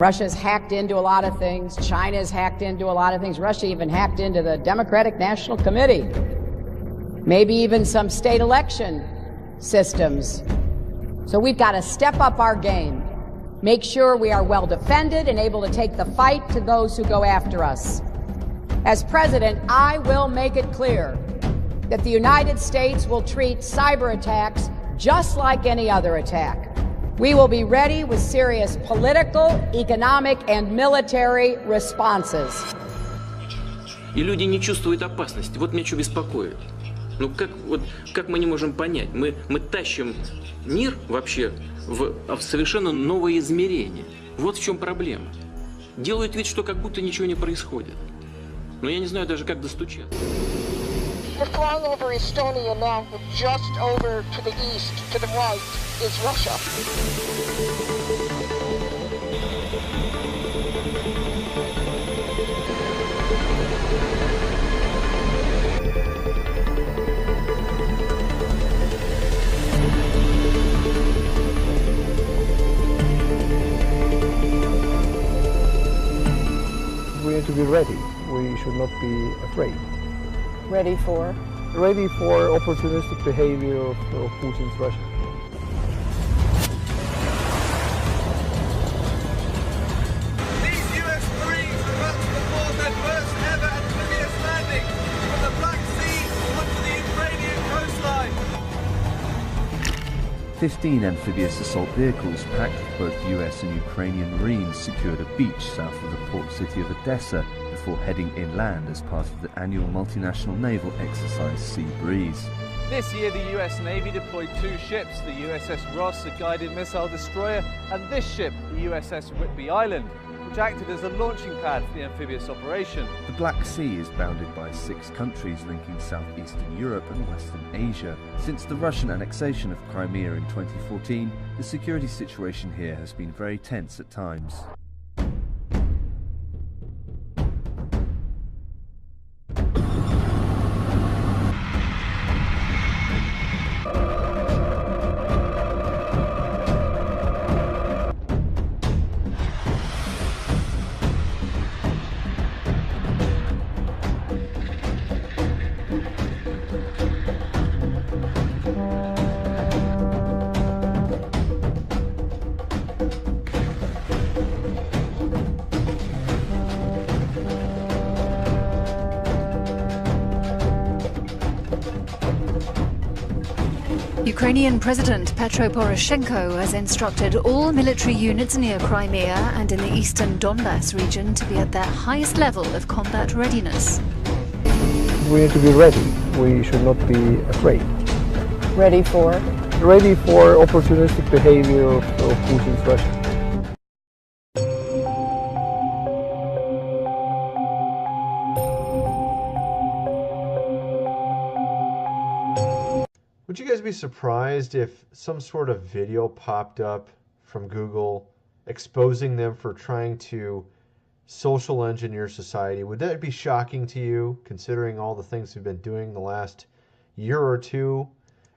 Russia's hacked into a lot of things. China's hacked into a lot of things. Russia even hacked into the Democratic National Committee. Maybe even some state election systems. So we've got to step up our game. Make sure we are well defended and able to take the fight to those who go after us. As president, I will make it clear that the United States will treat cyber attacks just like any other attack. We will be ready with serious political, economic, and military responses. И люди не чувствуют опасности. Вот меня что беспокоит. Ну как мы не можем понять? Мы тащим мир вообще в совершенно новое измерение. Вот в чем проблема. Делают вид, что как будто ничего не происходит. Но я не знаю даже, как достучаться. You're flying over Estonia now, but just over to the east, to the right, is Russia. We need to be ready. We should not be afraid. Ready for? Ready for opportunistic behavior of Putin's Russia. These US Marines are about to perform their first ever amphibious landing from the Black Sea onto the Ukrainian coastline. 15 amphibious assault vehicles packed with both US and Ukrainian Marines secured a beach south of the port city of Odessa before heading inland as part of the annual multinational naval exercise Sea Breeze. This year the US Navy deployed 2 ships, the USS Ross, a guided missile destroyer, and this ship, the USS Whidbey Island, which acted as a launching pad for the amphibious operation. The Black Sea is bounded by 6 countries linking southeastern Europe and western Asia. Since the Russian annexation of Crimea in 2014, the security situation here has been very tense at times. Ukrainian President Petro Poroshenko has instructed all military units near Crimea and in the eastern Donbass region to be at their highest level of combat readiness. We need to be ready. We should not be afraid. Ready for? Ready for opportunistic behavior of Putin's Russia. Would you guys be surprised if some sort of video popped up from Google exposing them for trying to social engineer society? Would that be shocking to you, considering all the things we've been doing the last year or two?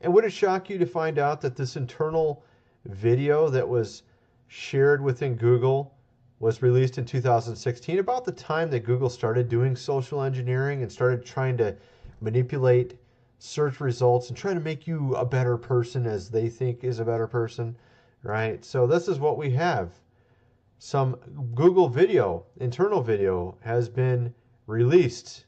And would it shock you to find out that this internal video that was shared within Google was released in 2016, about the time that Google started doing social engineering and started trying to manipulate search results and trying to make you a better person as they think is a better person, right? So this is what we have. Some Google video, internal video, has been released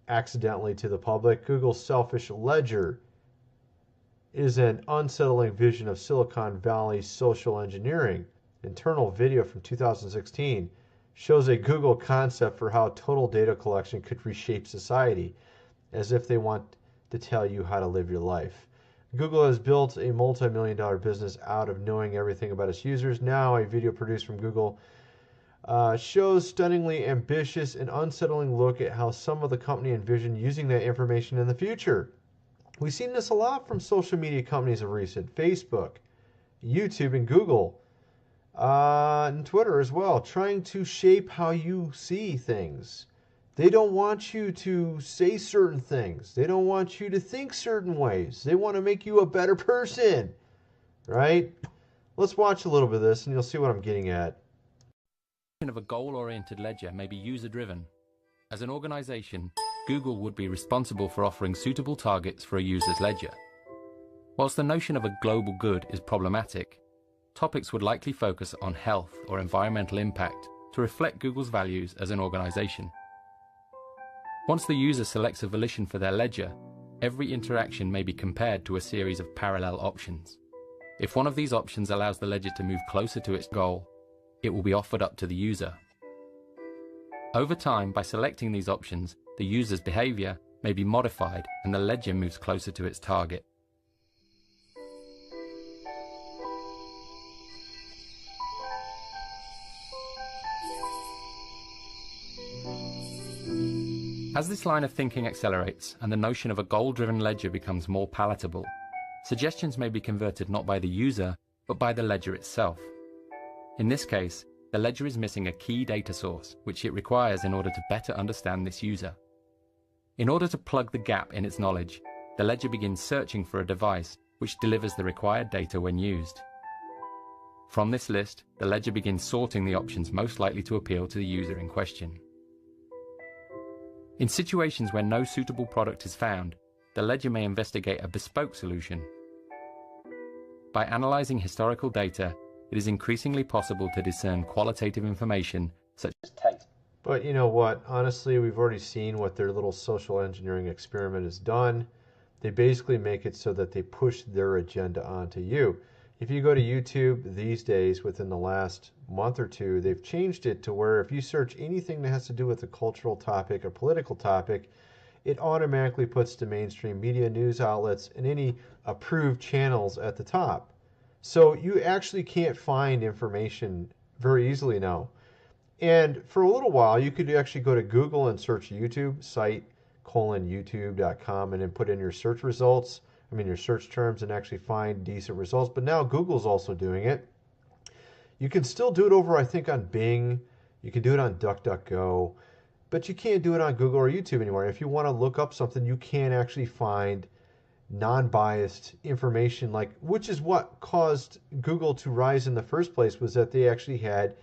accidentally to the public. Google's selfish ledger is an unsettling vision of Silicon Valley social engineering. Internal video from 2016 shows a Google concept for how total data collection could reshape society, as if they want to tell you how to live your life. Google has built a multi-million-dollar business out of knowing everything about its users. Now, a video produced from Google shows stunningly ambitious and unsettling look at how some of the company envisioned using that information in the future. We've seen this a lot from social media companies of recent: Facebook, YouTube, and Google, and Twitter as well, trying to shape how you see things. They don't want you to say certain things. They don't want you to think certain ways. They want to make you a better person, right? Let's watch a little bit of this and you'll see what I'm getting at. of a goal-oriented ledger may be user-driven. As an organization, Google would be responsible for offering suitable targets for a user's ledger. Whilst the notion of a global good is problematic, topics would likely focus on health or environmental impact to reflect Google's values as an organization. Once the user selects a volition for their ledger, every interaction may be compared to a series of parallel options. If one of these options allows the ledger to move closer to its goal, it will be offered up to the user. Over time, by selecting these options, the user's behavior may be modified and the ledger moves closer to its target. As this line of thinking accelerates and the notion of a goal-driven ledger becomes more palatable, suggestions may be converted not by the user, but by the ledger itself. In this case, the ledger is missing a key data source, which it requires in order to better understand this user. In order to plug the gap in its knowledge, the ledger begins searching for a device which delivers the required data when used. From this list, the ledger begins sorting the options most likely to appeal to the user in question. In situations where no suitable product is found, the ledger may investigate a bespoke solution. By analyzing historical data, it is increasingly possible to discern qualitative information such as taste. But you know what? Honestly, we've already seen what their little social engineering experiment has done. They basically make it so that they push their agenda onto you. If you go to YouTube these days, within the last month or two, they've changed it to where if you search anything that has to do with a cultural topic or political topic, it automatically puts the mainstream media, news outlets, and any approved channels at the top. So you actually can't find information very easily now. And for a little while, you could actually go to Google and search YouTube, site:/youtube.com, and then put in your search results. Your search terms, and actually find decent results. But now Google's also doing it. You can still do it over, I think, on Bing. You can do it on DuckDuckGo. But you can't do it on Google or YouTube anymore. If you want to look up something, you can actually find non-biased information, which is what caused Google to rise in the first place, was that they actually had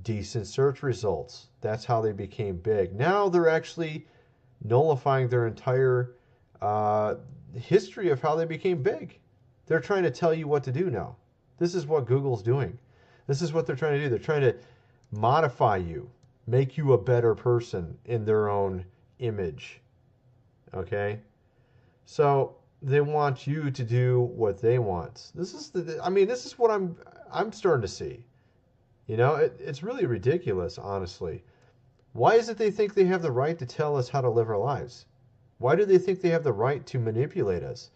decent search results. That's how they became big. Now they're actually nullifying their entire history of how they became big. They're trying to tell you what to do now. This is what Google's doing. This is what they're trying to do. They're trying to modify you, make you a better person in their own image. Okay? So they want you to do what they want. This is what I'm starting to see. It's really ridiculous, honestly. Why is it they think they have the right to tell us how to live our lives? Why do they think they have the right to manipulate us?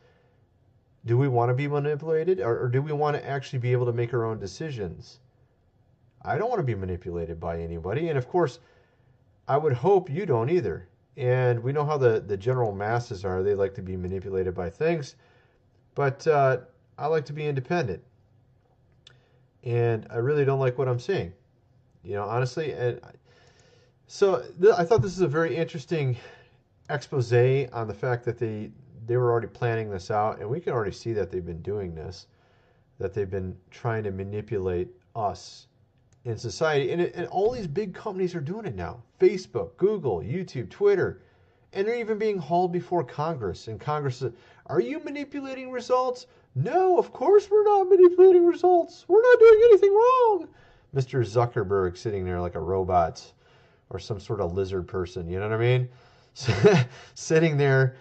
Do we want to be manipulated, or do we want to actually be able to make our own decisions? I don't want to be manipulated by anybody, and of course, I would hope you don't either. And we know how the general masses are. They like to be manipulated by things, but I like to be independent. And I really don't like what I'm seeing, honestly. And so I thought this is a very interesting expose on the fact that they were already planning this out, and we can already see that they've been doing this, that they've been trying to manipulate us in society, and all these big companies are doing it now. Facebook, Google, YouTube, Twitter, and they're even being hauled before Congress, and Congress says, are you manipulating results? No, of course we're not manipulating results. We're not doing anything wrong. Mr. Zuckerberg sitting there like a robot or some sort of lizard person, you know what I mean? Sitting there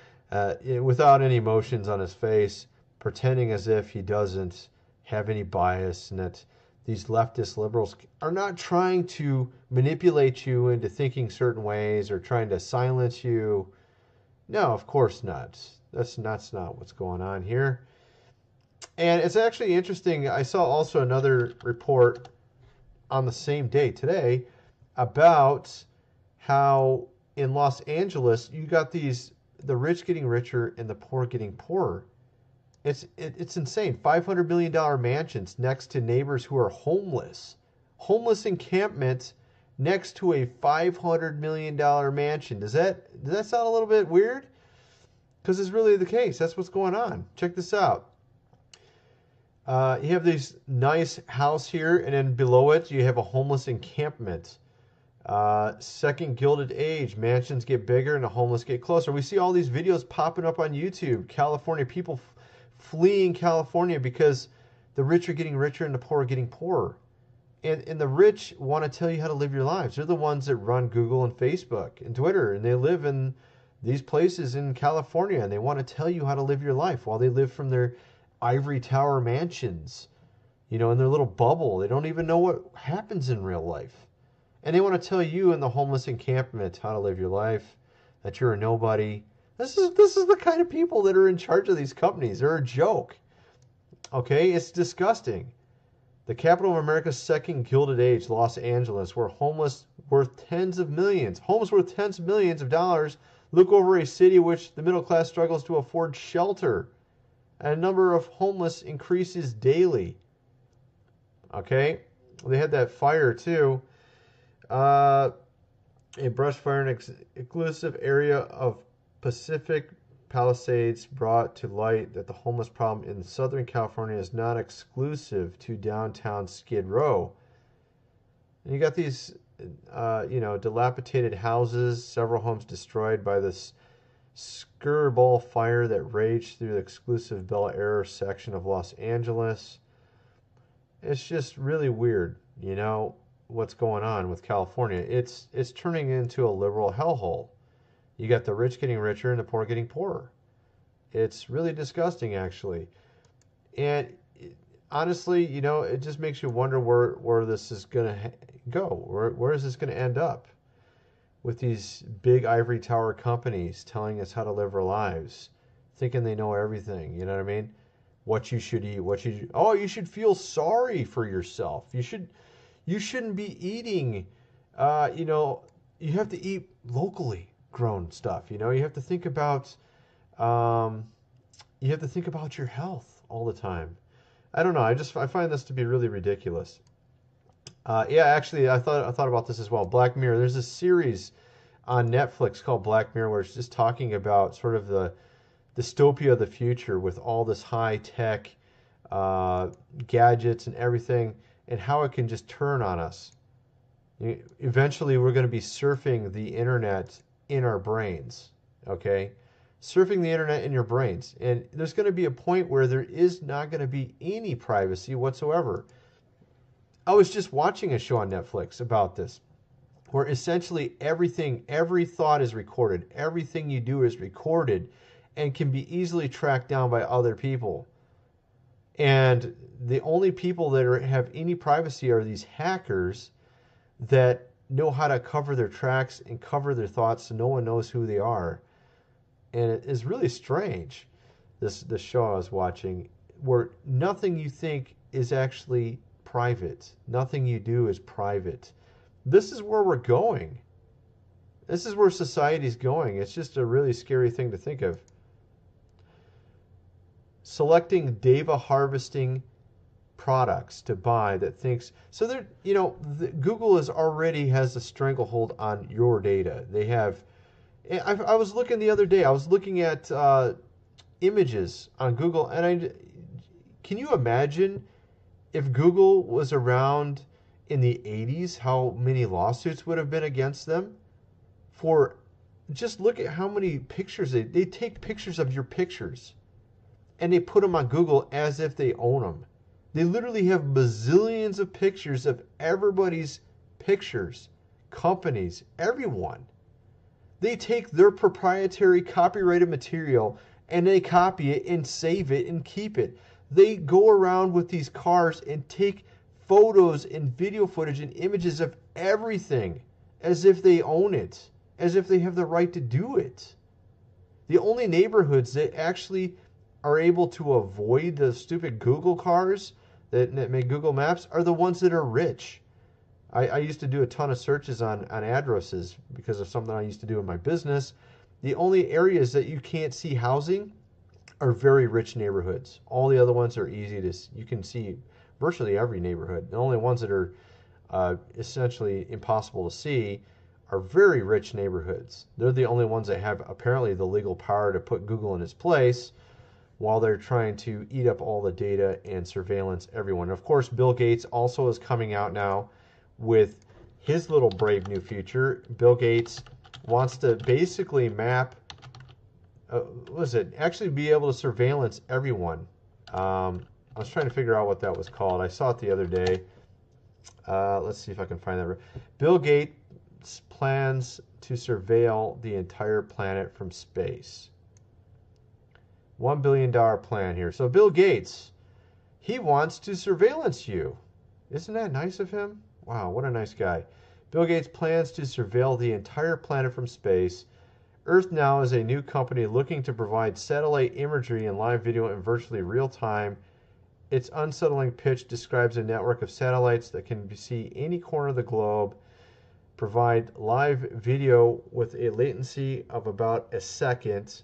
without any emotions on his face, pretending as if he doesn't have any bias, and that these leftist liberals are not trying to manipulate you into thinking certain ways or trying to silence you. No, of course not. That's not what's going on here. And it's actually interesting. I saw also another report on the same day today about how in Los Angeles, you got the rich getting richer and the poor getting poorer. It's insane. $500 million mansions next to neighbors who are homeless. Homeless encampment next to a $500 million mansion. Does that sound a little bit weird? Because it's really the case. That's what's going on. Check this out. You have this nice house here, and then below it you have a homeless encampment. Second Gilded Age, mansions get bigger and the homeless get closer. We see all these videos popping up on YouTube. California, people fleeing California because the rich are getting richer and the poor are getting poorer. And the rich want to tell you how to live your lives. They're the ones that run Google and Facebook and Twitter, and they live in these places in California, and they want to tell you how to live your life while they live from their ivory tower mansions, in their little bubble. They don't even know what happens in real life. And they want to tell you in the homeless encampment how to live your life, that you're a nobody. This is the kind of people that are in charge of these companies. They're a joke. Okay, it's disgusting. The capital of America's second Gilded Age, Los Angeles, where homeless worth tens of millions of dollars, look over a city which the middle class struggles to afford shelter. And the number of homeless increases daily. Okay, they had that fire too. A brush fire in an exclusive area of Pacific Palisades brought to light that the homeless problem in Southern California is not exclusive to downtown Skid Row. And you got these, dilapidated houses, several homes destroyed by this skirball fire that raged through the exclusive Bel Air section of Los Angeles. It's just really weird, what's going on with California. It's turning into a liberal hellhole. You got the rich getting richer and the poor getting poorer. It's really disgusting, actually. And honestly, it just makes you wonder where this is going to go. Where is this going to end up? With these big ivory tower companies telling us how to live our lives, thinking they know everything, you know what I mean? What you should eat, you should feel sorry for yourself. You shouldn't be eating, you have to eat locally grown stuff. You have to think about your health all the time. I don't know. I find this to be really ridiculous. Actually, I thought about this as well. Black Mirror. There's a series on Netflix called Black Mirror where it's just talking about sort of the dystopia of the future with all this high tech gadgets and everything, and how it can just turn on us. Eventually, we're going to be surfing the internet in our brains, okay? Surfing the internet in your brains. And there's going to be a point where there is not going to be any privacy whatsoever. I was just watching a show on Netflix about this, where essentially every thought is recorded. Everything you do is recorded and can be easily tracked down by other people. And the only people that have any privacy are these hackers that know how to cover their tracks and cover their thoughts so no one knows who they are. And it is really strange, this show I was watching, where nothing you think is actually private. Nothing you do is private. This is where we're going. This is where society's going. It's just a really scary thing to think of. Selecting data harvesting products to buy that thinks so. They're Google already has a stranglehold on your data. They have. I was looking the other day. I was looking at images on Google, and can you imagine if Google was around in the 80s, how many lawsuits would have been against them? For just look at how many pictures they take pictures of your pictures, and they put them on Google as if they own them. They literally have bazillions of pictures of everybody's pictures, companies, everyone. They take their proprietary copyrighted material and they copy it and save it and keep it. They go around with these cars and take photos and video footage and images of everything as if they own it, as if they have the right to do it. The only neighborhoods that actually are able to avoid the stupid Google cars that make Google Maps are the ones that are rich. I used to do a ton of searches on addresses because of something I used to do in my business. The only areas that you can't see housing are very rich neighborhoods. All the other ones are easy to, you can see virtually every neighborhood. The only ones that are essentially impossible to see are very rich neighborhoods. They're the only ones that have apparently the legal power to put Google in its place while they're trying to eat up all the data and surveillance everyone. Of course, Bill Gates also is coming out now with his little brave new future. Bill Gates wants to basically map, actually be able to surveillance everyone. I was trying to figure out what that was called. I saw it the other day. Let's see if I can find that. Bill Gates plans to surveil the entire planet from space. $1 billion plan here. So Bill Gates, he wants to surveillance you. Isn't that nice of him? Wow, what a nice guy. Bill Gates plans to surveil the entire planet from space. Earth Now is a new company looking to provide satellite imagery and live video in virtually real time. Its unsettling pitch describes a network of satellites that can see any corner of the globe, provide live video with a latency of about a second,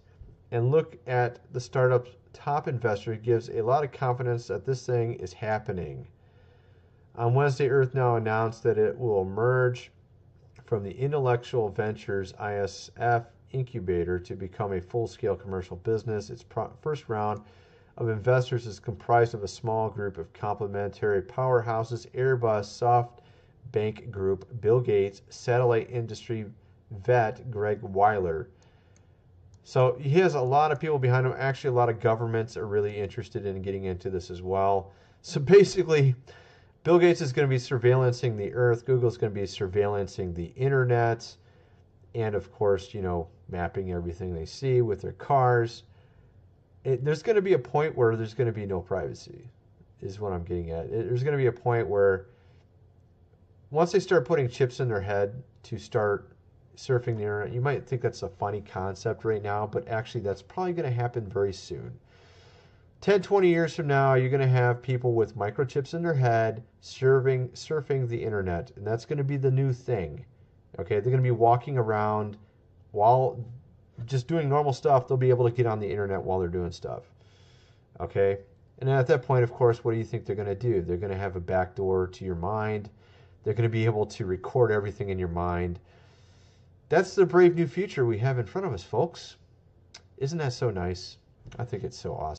and look at the startup's top investor gives a lot of confidence that this thing is happening. On Wednesday, Earth Now announced that it will emerge from the Intellectual Ventures ISF incubator to become a full-scale commercial business. Its first round of investors is comprised of a small group of complementary powerhouses: Airbus, SoftBank Group, Bill Gates, satellite industry vet Greg Weiler. So he has a lot of people behind him. Actually, a lot of governments are really interested in getting into this as well. So basically, Bill Gates is going to be surveillancing the Earth. Google is going to be surveillancing the internet. And of course, mapping everything they see with their cars. There's going to be a point where there's going to be no privacy, is what I'm getting at. There's going to be a point where once they start putting chips in their head to start surfing the internet, you might think that's a funny concept right now, but actually that's probably going to happen very soon. 10, 20 years from now, you're going to have people with microchips in their head surfing the internet, and that's going to be the new thing. Okay, they're going to be walking around while just doing normal stuff. They'll be able to get on the internet while they're doing stuff. Okay, and then at that point, of course, what do you think they're going to do? They're going to have a backdoor to your mind. They're going to be able to record everything in your mind. That's the brave new future we have in front of us, folks. Isn't that so nice? I think it's so awesome.